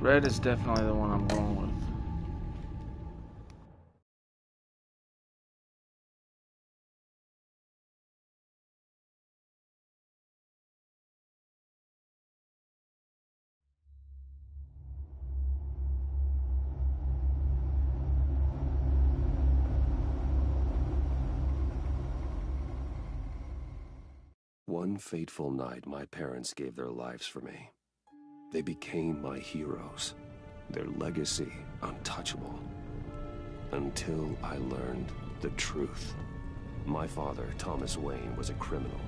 Red is definitely the one I'm going with. One fateful night, my parents gave their lives for me. They became my heroes, their legacy untouchable. Until I learned the truth. My father, Thomas Wayne, was a criminal.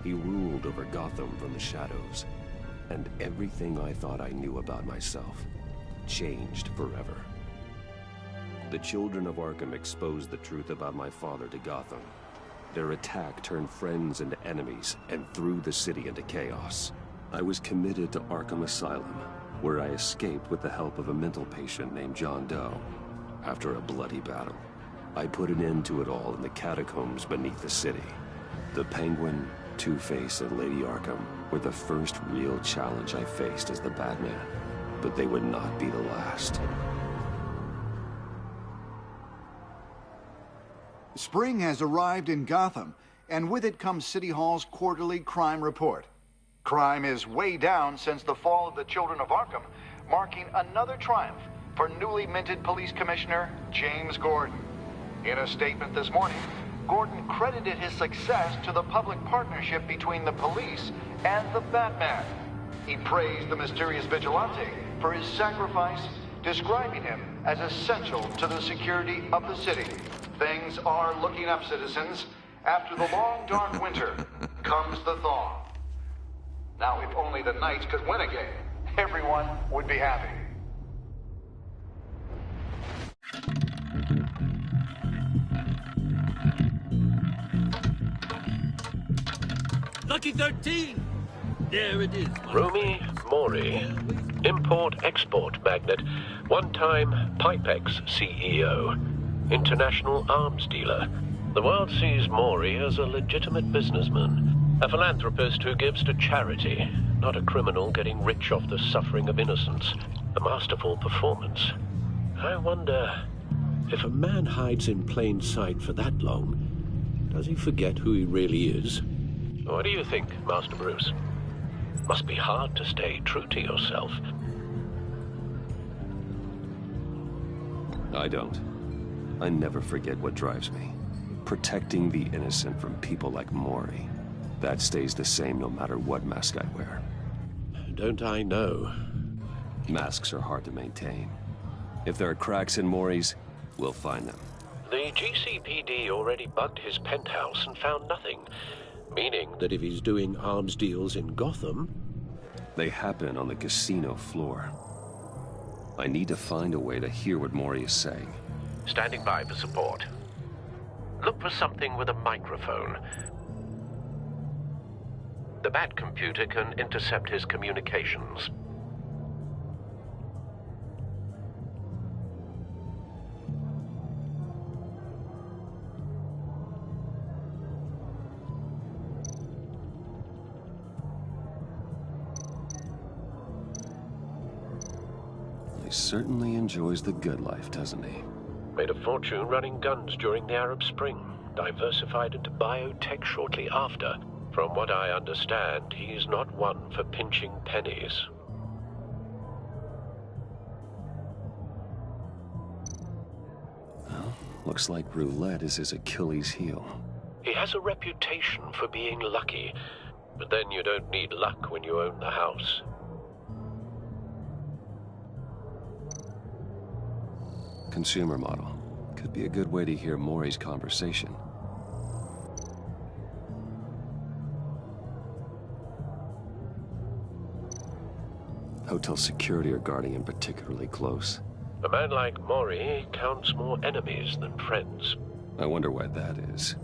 He ruled over Gotham from the shadows. And everything I thought I knew about myself changed forever. The children of Arkham exposed the truth about my father to Gotham. Their attack turned friends into enemies and threw the city into chaos. I was committed to Arkham Asylum, where I escaped with the help of a mental patient named John Doe. After a bloody battle, I put an end to it all in the catacombs beneath the city. The Penguin, Two-Face, and Lady Arkham were the first real challenge I faced as the Batman, but they would not be the last. Spring has arrived in Gotham, and with it comes City Hall's quarterly crime report. Crime is way down since the fall of the Children of Arkham, marking another triumph for newly minted Police Commissioner James Gordon. In a statement this morning, Gordon credited his success to the public partnership between the police and the Batman. He praised the mysterious vigilante for his sacrifice, describing him as essential to the security of the city. Things are looking up, citizens. After the long, dark winter comes the thaw. Now, if only the Knights could win again, everyone would be happy. Lucky 13! There it is. Romy Mori, import-export magnate, one-time Pipex CEO, international arms dealer. The world sees Mori as a legitimate businessman, a philanthropist who gives to charity, not a criminal getting rich off the suffering of innocence. A masterful performance. I wonder, if a man hides in plain sight for that long, does he forget who he really is? What do you think, Master Bruce? Must be hard to stay true to yourself. I don't. I never forget what drives me. Protecting the innocent from people like Mori. That stays the same no matter what mask I wear. Don't I know? Masks are hard to maintain. If there are cracks in Mori's, we'll find them. The GCPD already bugged his penthouse and found nothing. Meaning that if he's doing arms deals in Gotham... They happen on the casino floor. I need to find a way to hear what Mori is saying. Standing by for support. Look for something with a microphone. The Bat computer can intercept his communications. He certainly enjoys the good life, doesn't he? Made a fortune running guns during the Arab Spring. Diversified into biotech shortly after. From what I understand, he's not one for pinching pennies. Well, looks like roulette is his Achilles heel. He has a reputation for being lucky, but then you don't need luck when you own the house. Consumer model. Could be a good way to hear Mori's conversation. Hotel security are guarding him particularly close. A man like Mori counts more enemies than friends. I wonder why that is.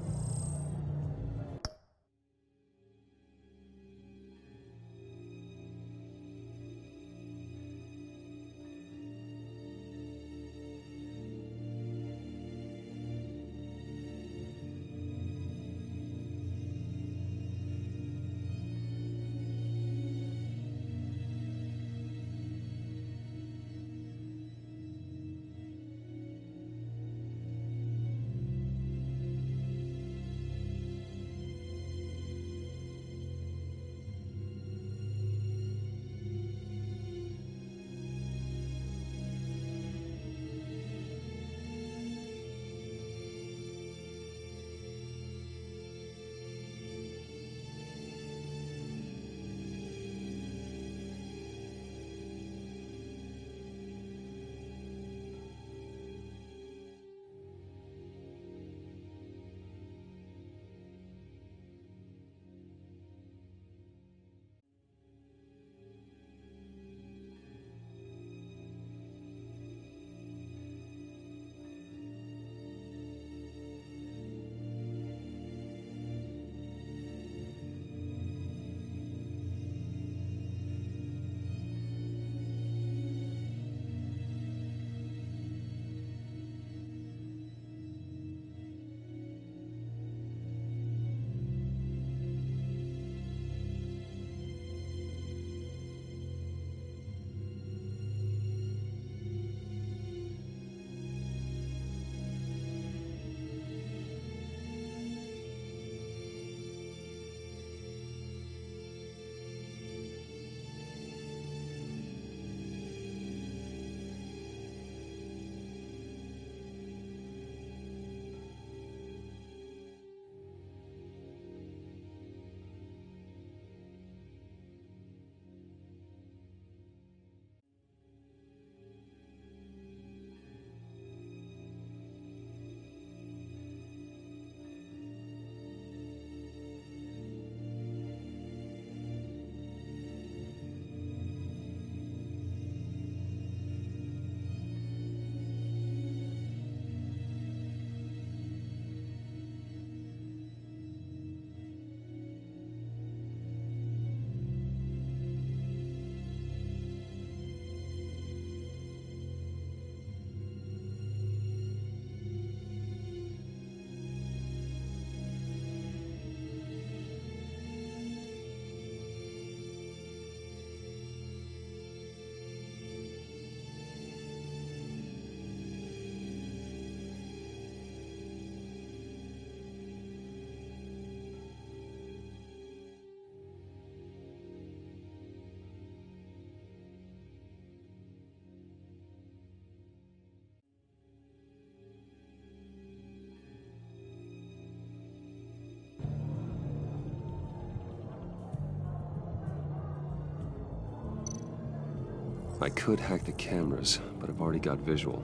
I could hack the cameras, but I've already got visual.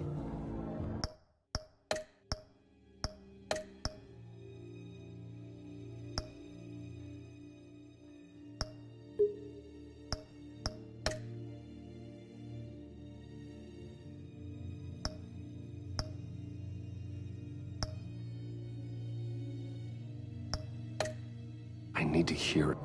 I need to hear it.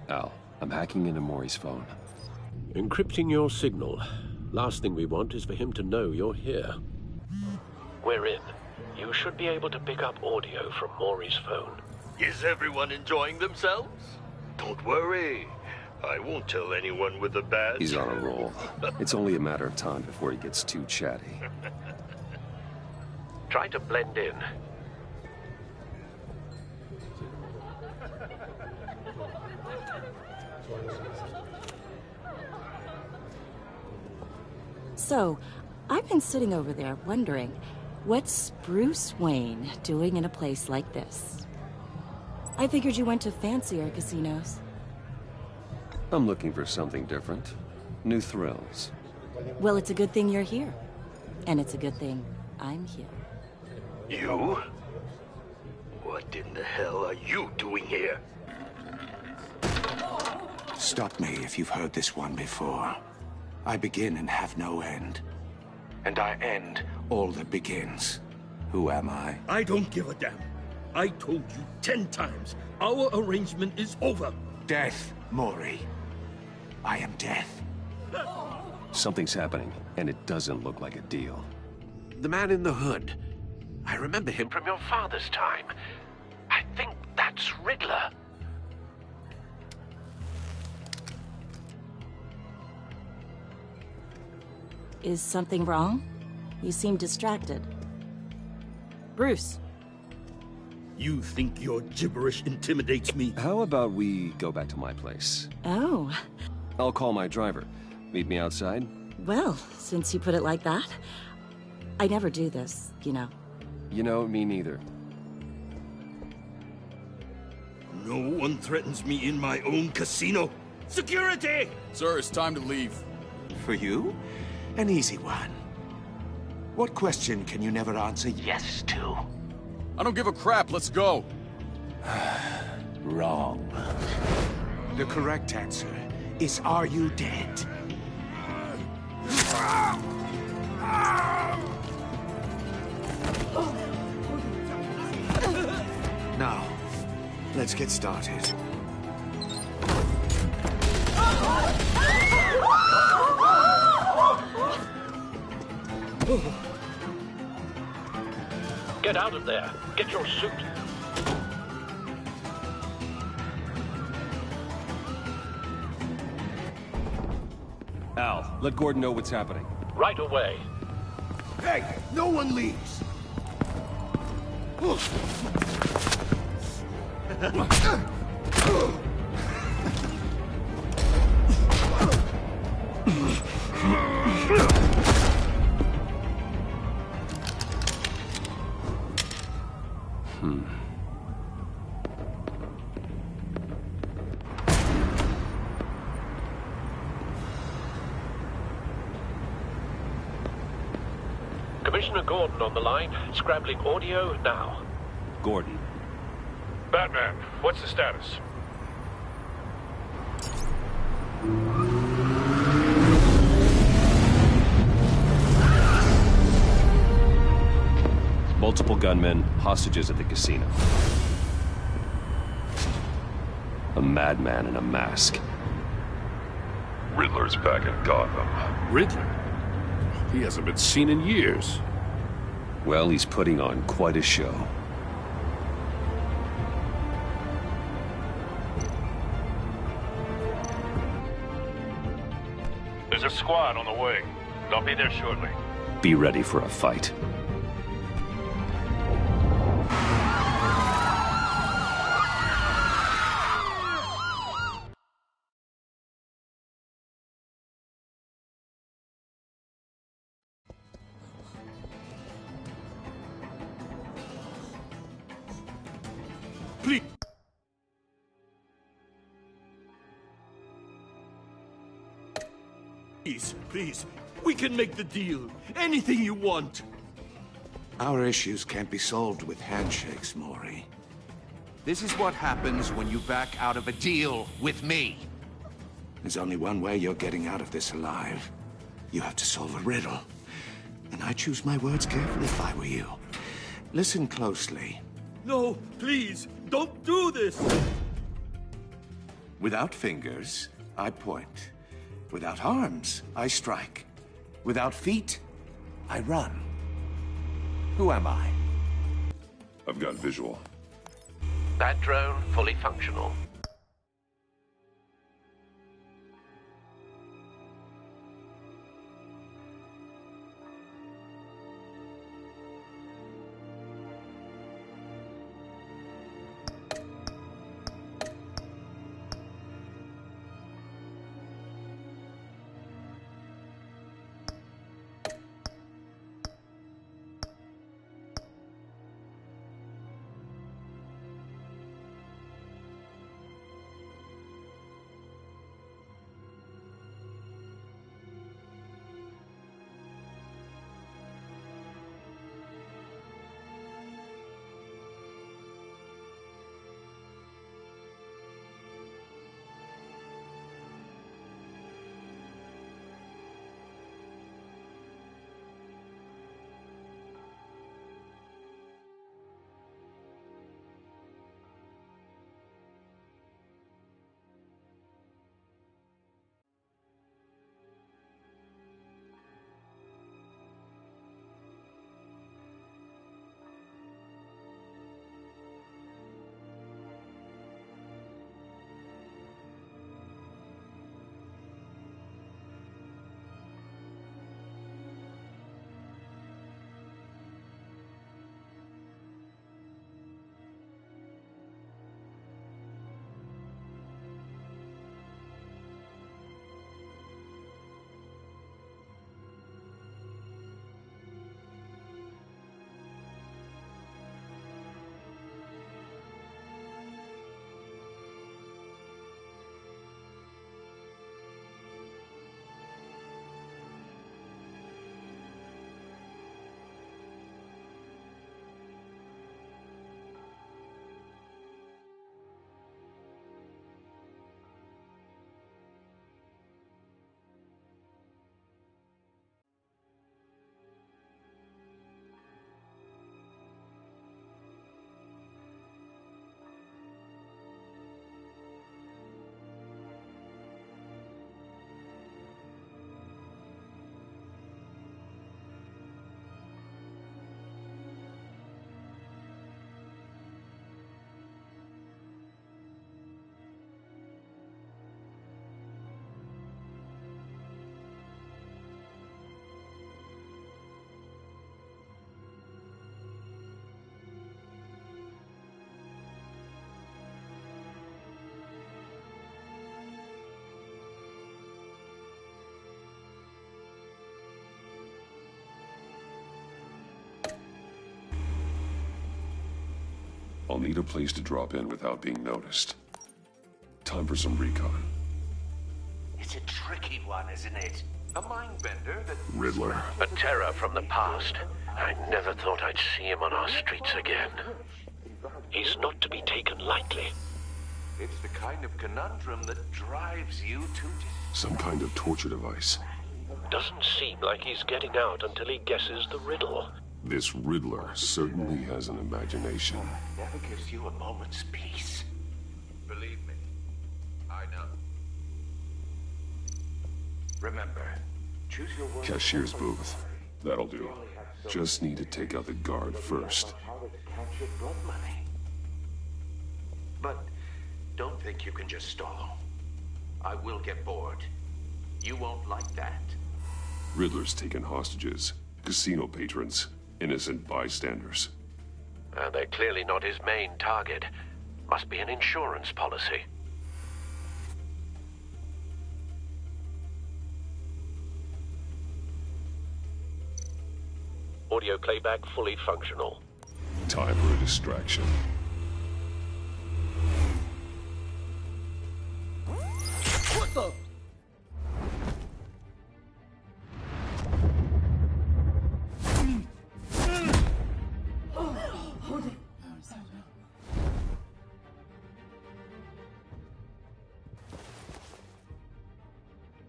Al, I'm hacking into Maury's phone. Encrypting your signal. Last thing we want is for him to know you're here. We're in. You should be able to pick up audio from Maury's phone. Is everyone enjoying themselves? Don't worry. I won't tell anyone with a badge. He's on a roll. It's only a matter of time before he gets too chatty. Try to blend in. So, I've been sitting over there wondering, what's Bruce Wayne doing in a place like this? I figured you went to fancier casinos. I'm looking for something different. New thrills. Well, it's a good thing you're here. And it's a good thing I'm here. You? What What in the hell are you doing here? Stop me if you've heard this one before. I begin and have no end. And I end all that begins. Who am I? I don't give a damn. I told you 10 times. Our arrangement is over. Death, Mori. I am death. Something's happening, and it doesn't look like a deal. The man in the hood. I remember him from your father's time. I think that's Riddler. Is something wrong? You seem distracted. Bruce. You think your gibberish intimidates me? How about we go back to my place? Oh. I'll call my driver. Meet me outside? Well, since you put it like that, I never do this, you know. You know, me neither. No one threatens me in my own casino. Security! Sir, it's time to leave. For you? An easy one. What question can you never answer yes to? I don't give a crap, let's go. Wrong. The correct answer is, are you dead? Now, let's get started. Get out of there. Get your suit. Al, let Gordon know what's happening. Right away. Hey, no one leaves. Commissioner Gordon on the line. Scrambling audio now. Gordon. Batman, what's the status? Multiple gunmen, hostages at the casino. A madman in a mask. Riddler's back in Gotham. Riddler? He hasn't been seen in years. Well, he's putting on quite a show. There's a squad on the way. They'll be there shortly. Be ready for a fight. Please, please, we can make the deal. Anything you want. Our issues can't be solved with handshakes, Mori. This is what happens when you back out of a deal with me. There's only one way you're getting out of this alive. You have to solve a riddle. And I choose my words carefully if I were you. Listen closely. No, please, don't do this. Without fingers, I point. Without arms, I strike. Without feet, I run. Who am I? I've got visual. That drone fully functional. I'll need a place to drop in without being noticed. Time for some recon. It's a tricky one, isn't it? A mindbender that... Riddler. A terror from the past. I never thought I'd see him on our streets again. He's not to be taken lightly. It's the kind of conundrum that drives you to... Some kind of torture device. Doesn't seem like he's getting out until he guesses the riddle. This Riddler certainly has an imagination. Never gives you a moment's peace. Believe me, I know. Remember, choose your words. Cashier's booth. That'll do. Just need to take out the guard first. Capture blood money. But don't think you can just stall. I will get bored. You won't like that. Riddler's taken hostages. Casino patrons. Innocent bystanders. They're clearly not his main target. Must be an insurance policy. Audio playback fully functional. Time for a distraction. What the?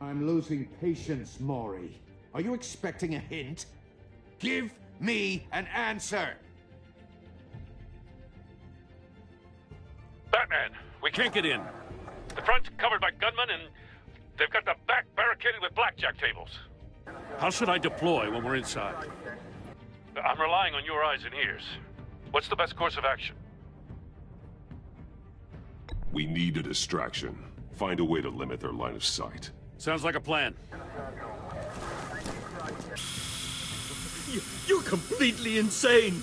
I'm losing patience, Maury. Are you expecting a hint? Give me an answer! Batman, we can't get in. The front's covered by gunmen and they've got the back barricaded with blackjack tables. How should I deploy when we're inside? I'm relying on your eyes and ears. What's the best course of action? We need a distraction. Find a way to limit their line of sight. Sounds like a plan. You're completely insane!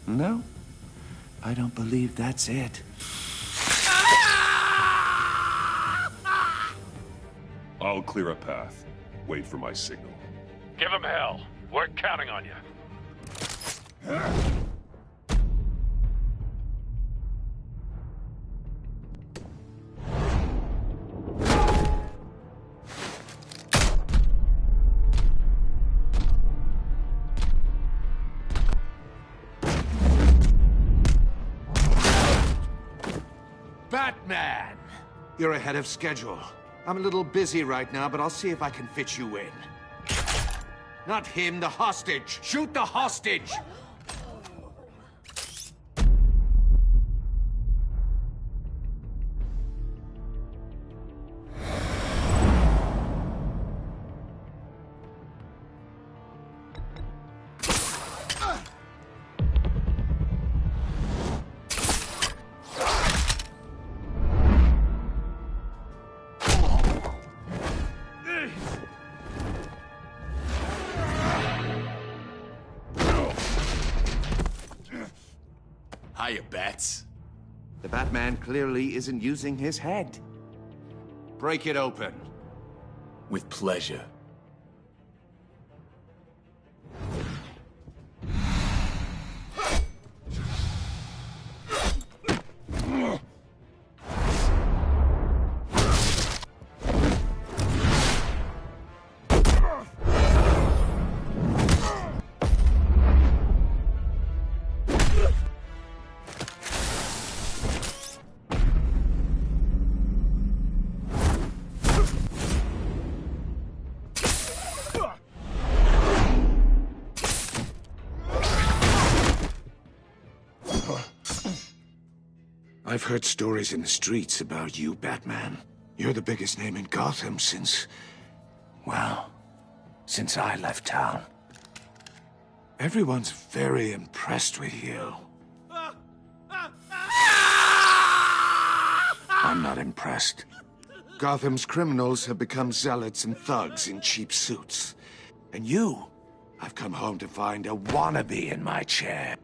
No, I don't believe that's it. I'll clear a path. Wait for my signal. Give him hell. We're counting on you. Batman! You're ahead of schedule. I'm a little busy right now, but I'll see if I can fit you in. Not him, the hostage! Shoot the hostage! Hiya, Bats. The Batman clearly isn't using his head. Break it open. With pleasure. I've heard stories in the streets about you, Batman. You're the biggest name in Gotham since... well, since I left town. Everyone's very impressed with you. I'm not impressed. Gotham's criminals have become zealots and thugs in cheap suits. And you, I've come home to find a wannabe in my chair.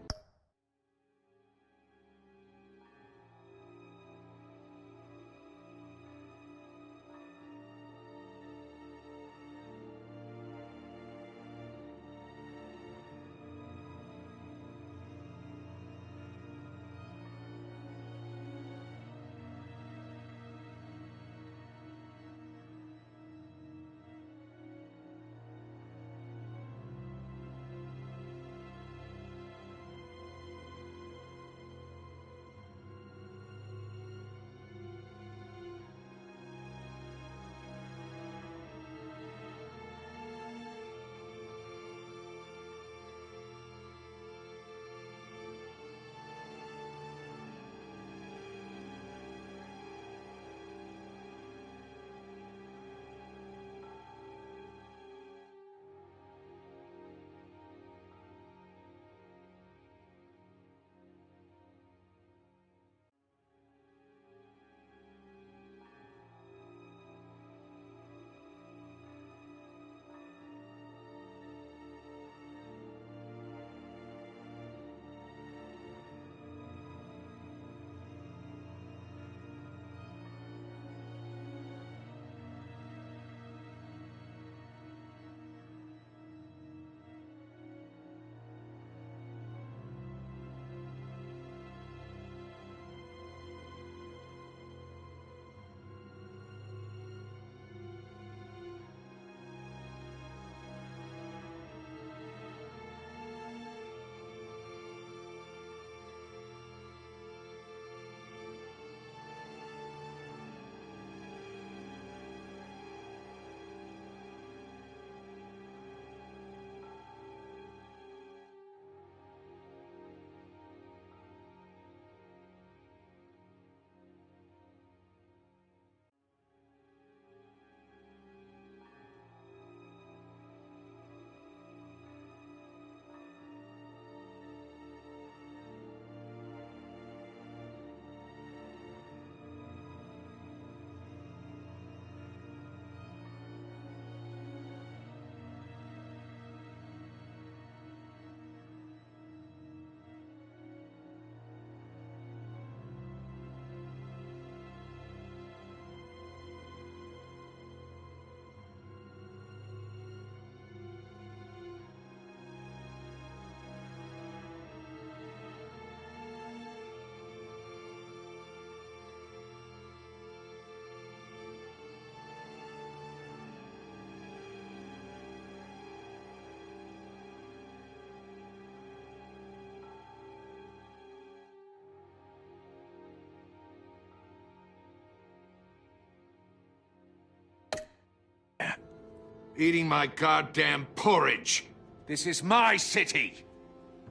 eating my goddamn porridge. This is my city.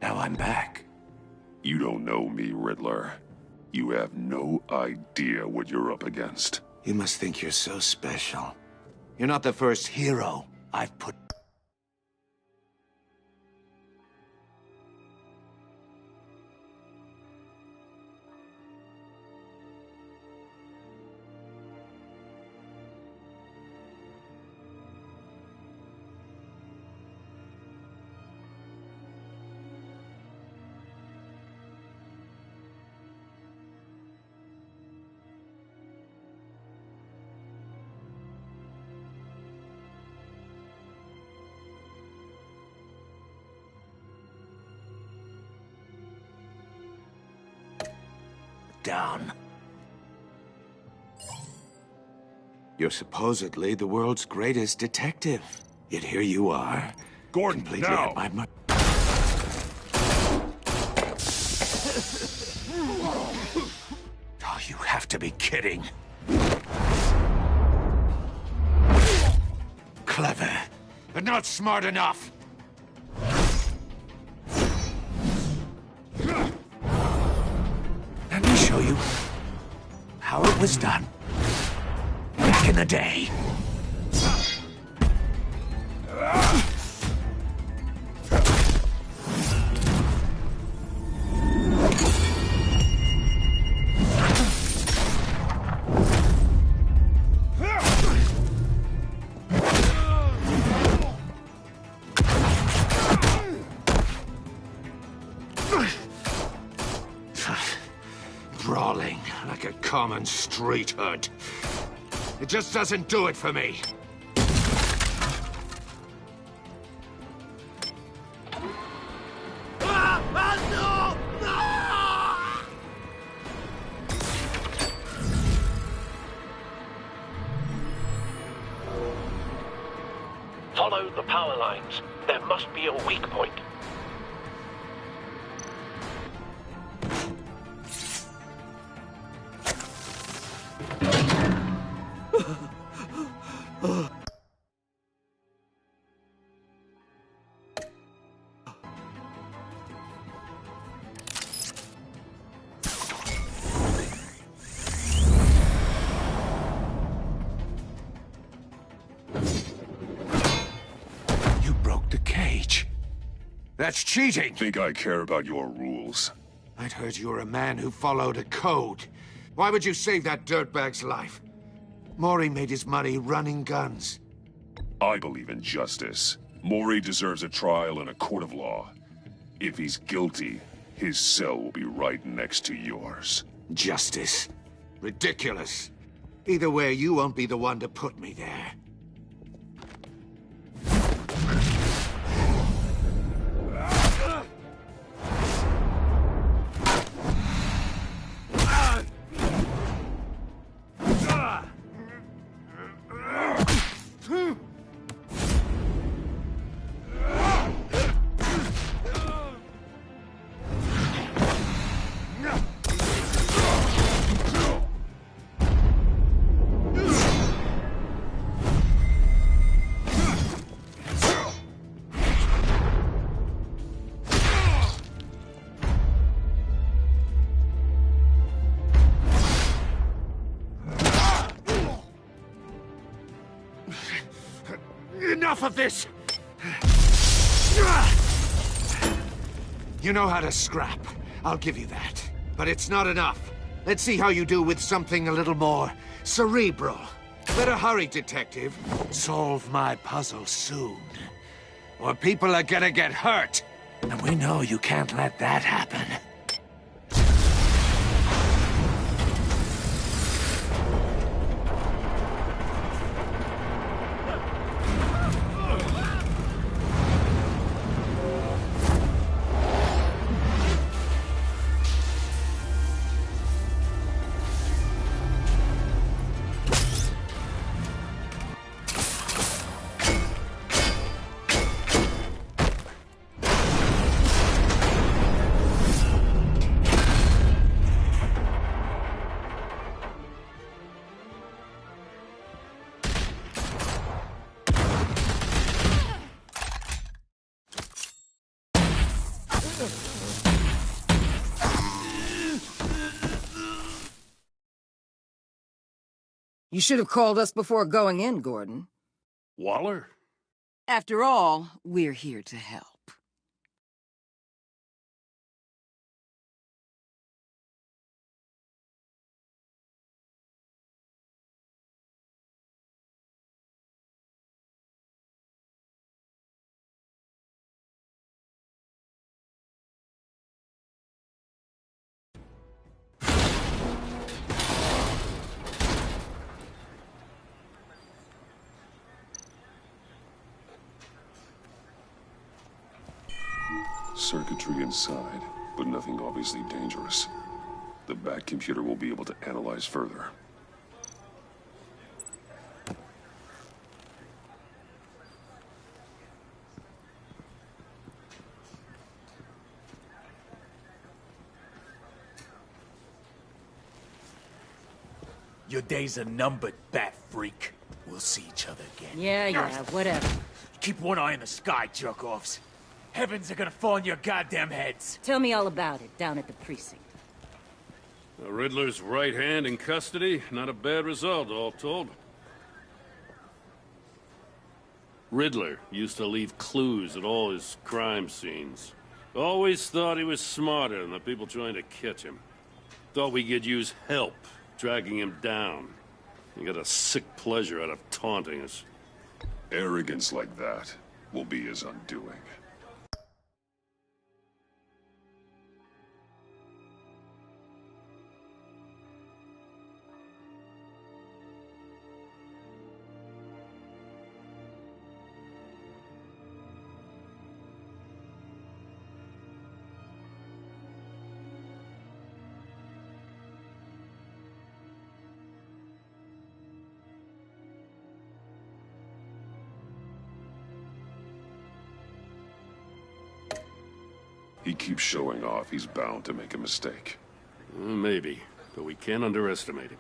Now I'm back. You don't know me, Riddler. You have no idea what you're up against. You must think you're so special. You're not the first hero I've put... down. You're supposedly the world's greatest detective. Yet here you are. Gordon, completely now! at my Oh, you have to be kidding. Clever, but not smart enough. Let me show you how it was done back in the day. Brawling like a common street hood. It just doesn't do it for me. Follow the power lines. There must be a weak point. You broke the cage. That's cheating. Think I care about your rules? I'd heard you were a man who followed a code. Why would you save that dirtbag's life? Mori made his money running guns. I believe in justice. Mori deserves a trial in a court of law. If he's guilty, his cell will be right next to yours. Justice. Ridiculous. Either way, you won't be the one to put me there. Enough of this! You know how to scrap. I'll give you that. But it's not enough. Let's see how you do with something a little more cerebral. Better hurry, detective. Solve my puzzle soon. Or people are gonna get hurt. And we know you can't let that happen. You should have called us before going in, Gordon. Waller? After all, we're here to help. Circuitry inside, but nothing obviously dangerous. The back computer will be able to analyze further. Your days are numbered, bat freak. We'll see each other again. Yeah, whatever. Keep one eye in the sky, jerk-offs. Heavens are gonna fall on your goddamn heads. Tell me all about it, down at the precinct. The Riddler's right hand in custody. Not a bad result, all told. Riddler used to leave clues at all his crime scenes. Always thought he was smarter than the people trying to catch him. Thought we could use help dragging him down. He got a sick pleasure out of taunting us. Arrogance like that will be his undoing. He keeps showing off, he's bound to make a mistake. Maybe, but we can't underestimate him.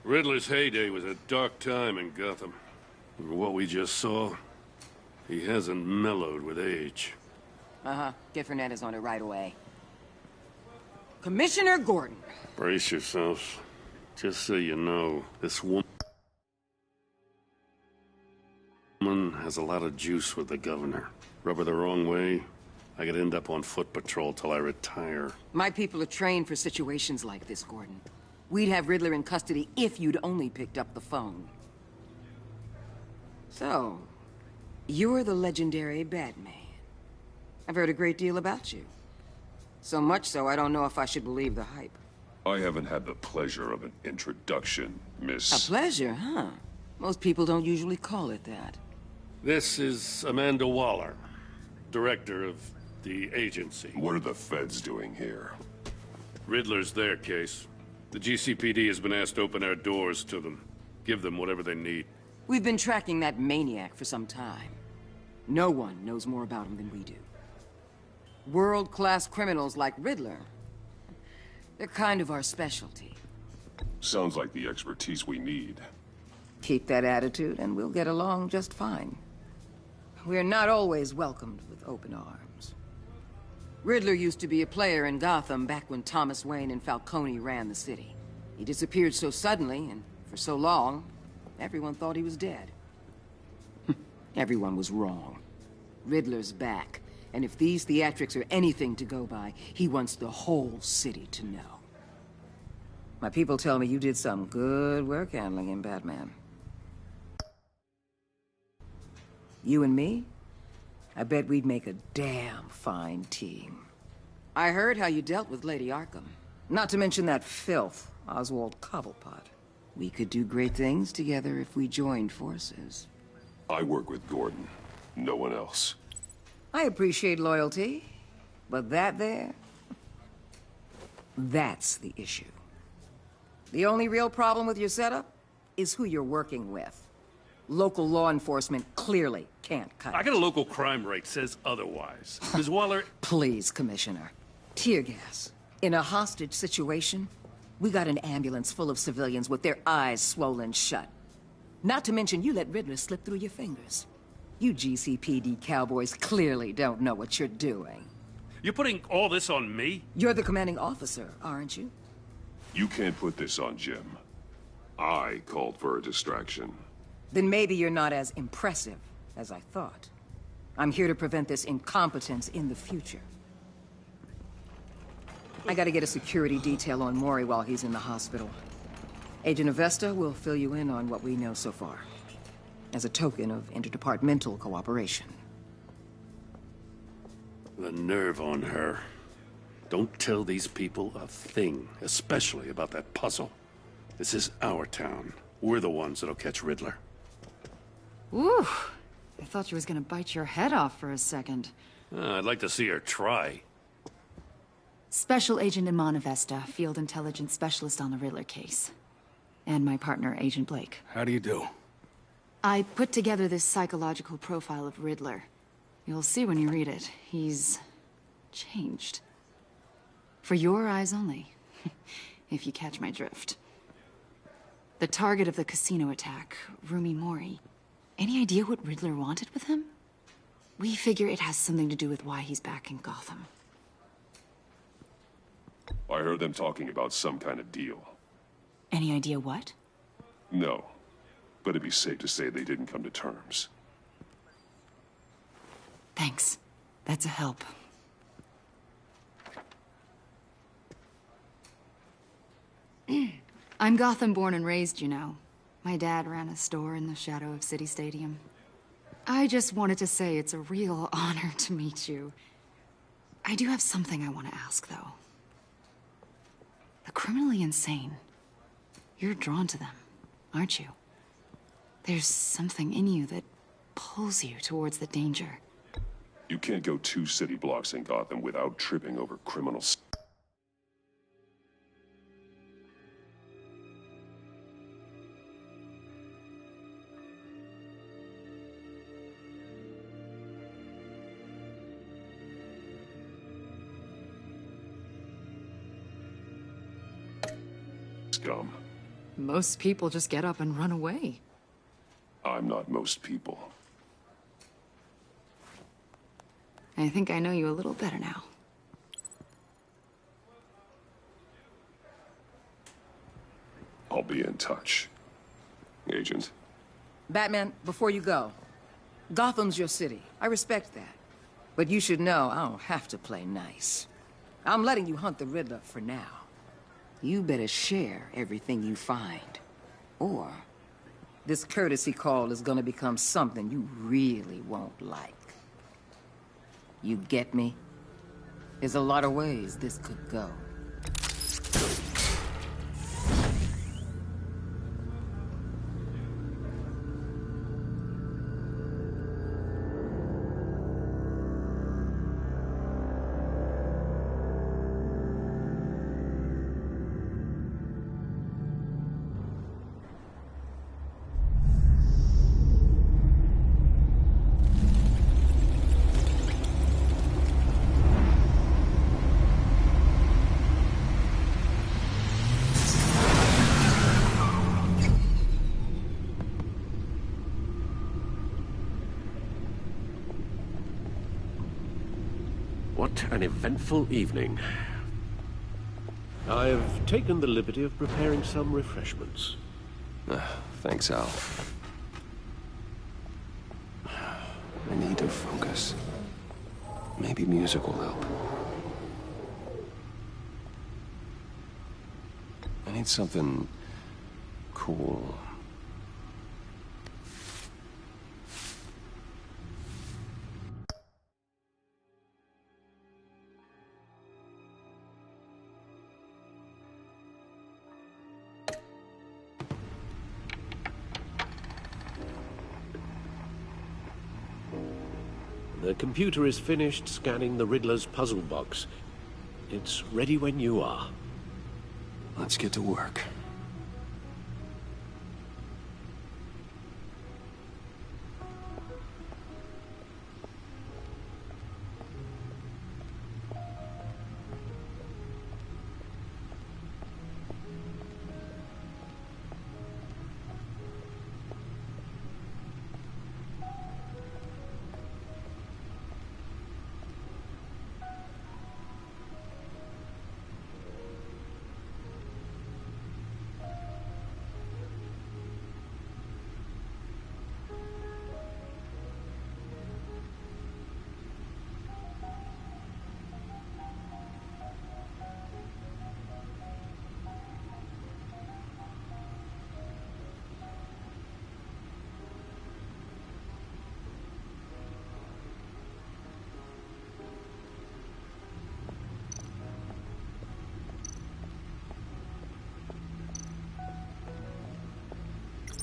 Riddler's heyday was a dark time in Gotham. And what we just saw, he hasn't mellowed with age. Uh-huh. Get Fernandez on it right away. Commissioner Gordon. Brace yourselves. Just so you know, this woman has a lot of juice with the governor. Rub her the wrong way, I could end up on foot patrol till I retire. My people are trained for situations like this, Gordon. We'd have Riddler in custody if you'd only picked up the phone. So, you're the legendary Batman. I've heard a great deal about you. So much so, I don't know if I should believe the hype. I haven't had the pleasure of an introduction, Miss... A pleasure, huh? Most people don't usually call it that. This is Amanda Waller, director of the agency. What are the feds doing here? Riddler's their case. The GCPD has been asked to open our doors to them. Give them whatever they need. We've been tracking that maniac for some time. No one knows more about him than we do. World-class criminals like Riddler. They're kind of our specialty. Sounds like the expertise we need. Keep that attitude and we'll get along just fine. We're not always welcomed with open arms. Riddler used to be a player in Gotham back when Thomas Wayne and Falcone ran the city. He disappeared so suddenly and for so long, everyone thought he was dead. Everyone was wrong. Riddler's back, and if these theatrics are anything to go by, he wants the whole city to know. My people tell me you did some good work handling him, Batman. You and me? I bet we'd make a damn fine team. I heard how you dealt with Lady Arkham. Not to mention that filth, Oswald Cobblepot. We could do great things together if we joined forces. I work with Gordon. No one else. I appreciate loyalty, but that there... that's the issue. The only real problem with your setup is who you're working with. Local law enforcement clearly can't cut it. I got a local crime rate says otherwise. Ms. Waller... Please, Commissioner. Tear gas. In a hostage situation, we got an ambulance full of civilians with their eyes swollen shut. Not to mention you let Riddler slip through your fingers. You GCPD cowboys clearly don't know what you're doing. You're putting all this on me? You're the commanding officer, aren't you? You can't put this on Jim. I called for a distraction. Then maybe you're not as impressive as I thought. I'm here to prevent this incompetence in the future. I gotta get a security detail on Mori while he's in the hospital. Agent Avesta will fill you in on what we know so far, as a token of interdepartmental cooperation. The nerve on her. Don't tell these people a thing, especially about that puzzle. This is our town. We're the ones that'll catch Riddler. Ooh, I thought she was gonna bite your head off for a second. I'd like to see her try. Special Agent Iman Avesta, Field Intelligence Specialist on the Riddler case. And my partner, Agent Blake. How do you do? I put together this psychological profile of Riddler. You'll see when you read it. He's changed. For your eyes only, if you catch my drift. The target of the casino attack, Rumi Mori. Any idea what Riddler wanted with him? We figure it has something to do with why he's back in Gotham. I heard them talking about some kind of deal. Any idea what? No, but it'd be safe to say they didn't come to terms. Thanks. That's a help. I'm Gotham born and raised, you know. My dad ran a store in the shadow of City Stadium. I just wanted to say it's a real honor to meet you. I do have something I want to ask, though. The criminally insane. You're drawn to them, aren't you? There's something in you that pulls you towards the danger. You can't go 2 city blocks in Gotham without tripping over criminals. Scum. Most people just get up and run away. I'm not most people. I think I know you a little better now. I'll be in touch. Agent. Batman, before you go, Gotham's your city. I respect that. But you should know I don't have to play nice. I'm letting you hunt the Riddler for now. You better share everything you find. Or this courtesy call is gonna become something you really won't like. You get me? There's a lot of ways this could go. What an eventful evening. I've taken the liberty of preparing some refreshments. Thanks, Al. I need to focus. Maybe music will help. I need something cool. The computer is finished scanning the Riddler's puzzle box. It's ready when you are. Let's get to work.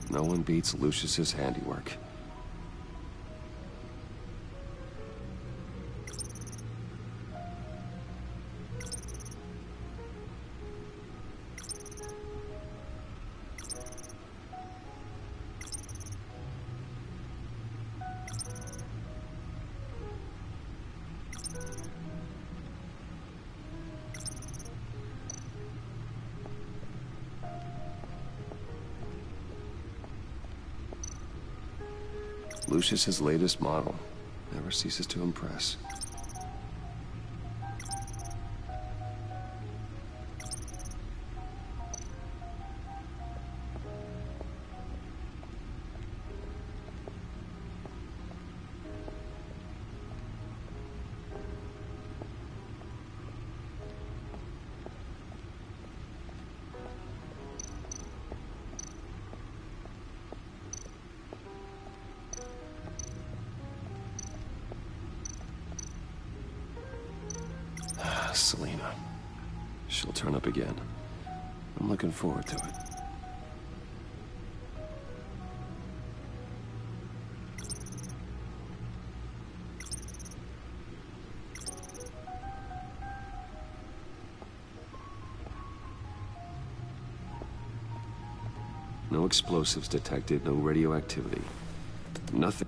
No one beats Lucius's handiwork. Lucius's latest model never ceases to impress. Selina. She'll turn up again. I'm looking forward to it. No explosives detected, no radioactivity. Nothing.